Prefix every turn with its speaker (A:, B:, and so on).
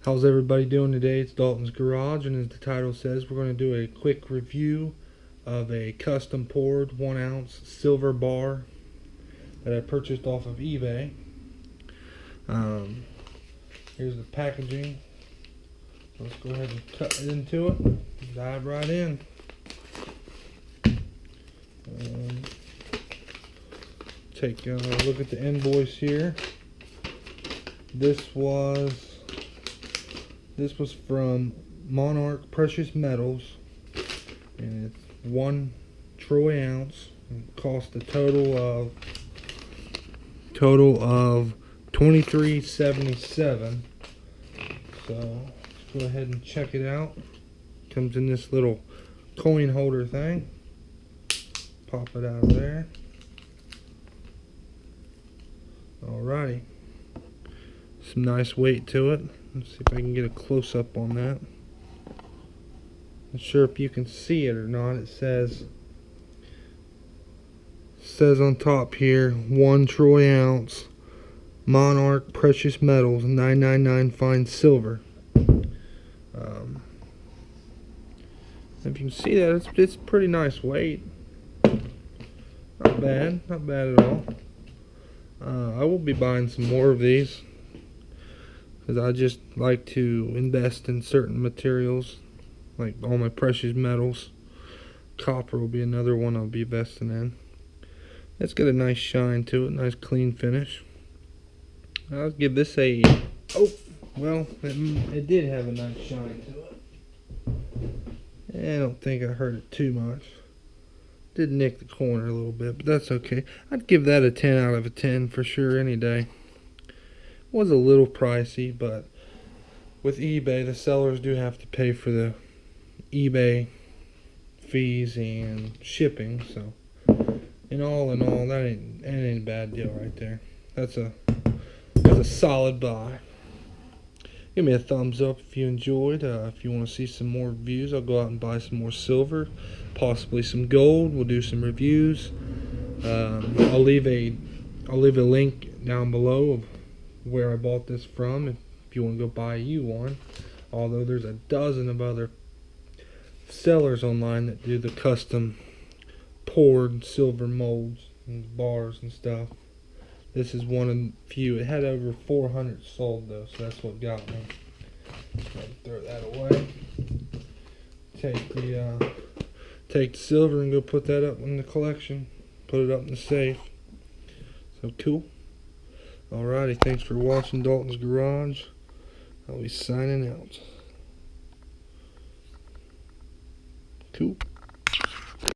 A: How's everybody doing today? It's Dalton's Garage, and as the title says, we're going to do a quick review of a custom poured 1 ounce silver bar that I purchased off of eBay. Here's the packaging. Let's go ahead and cut into it. Dive right in. Take a look at the invoice here. This was from Monarch Precious Metals, and it's 1 troy ounce. It cost a total of $23.77. So let's go ahead and check it out. Comes in this little coin holder thing. Pop it out of there. Alrighty. Some nice weight to it. Let's see if I can get a close-up on that. Not sure if you can see it or not. It says on top here, 1 troy ounce Monarch Precious Metals 999 fine silver. If you can see that, it's pretty nice weight. Not bad at all. I will be buying some more of these, because I just like to invest in certain materials, like all my precious metals. Copper will be another one I'll be investing in. It's got a nice shine to it, nice clean finish. I'll give this a, it did have a nice shine to it. I don't think I hurt it too much. Did nick the corner a little bit, but that's okay. I'd give that a 10 out of a 10 for sure any day. Was a little pricey, but with eBay, the sellers do have to pay for the eBay fees and shipping. So, in all, that ain't a bad deal right there. That's a solid buy. Give me a thumbs up if you enjoyed. If you want to see some more reviews, I'll go out and buy some more silver, possibly some gold. We'll do some reviews. I'll leave a link down below of where I bought this from if you want to go buy you one. Although there's a dozen of other sellers online that do the custom poured silver molds and bars and stuff. This is one of the few. It had over 400 sold though, so that's what got me. Throw that away. Take the silver and go put that up in the collection. Put it up in the safe. So cool. Alrighty, thanks for watching Dalton's Garage. I'll be signing out. Cool.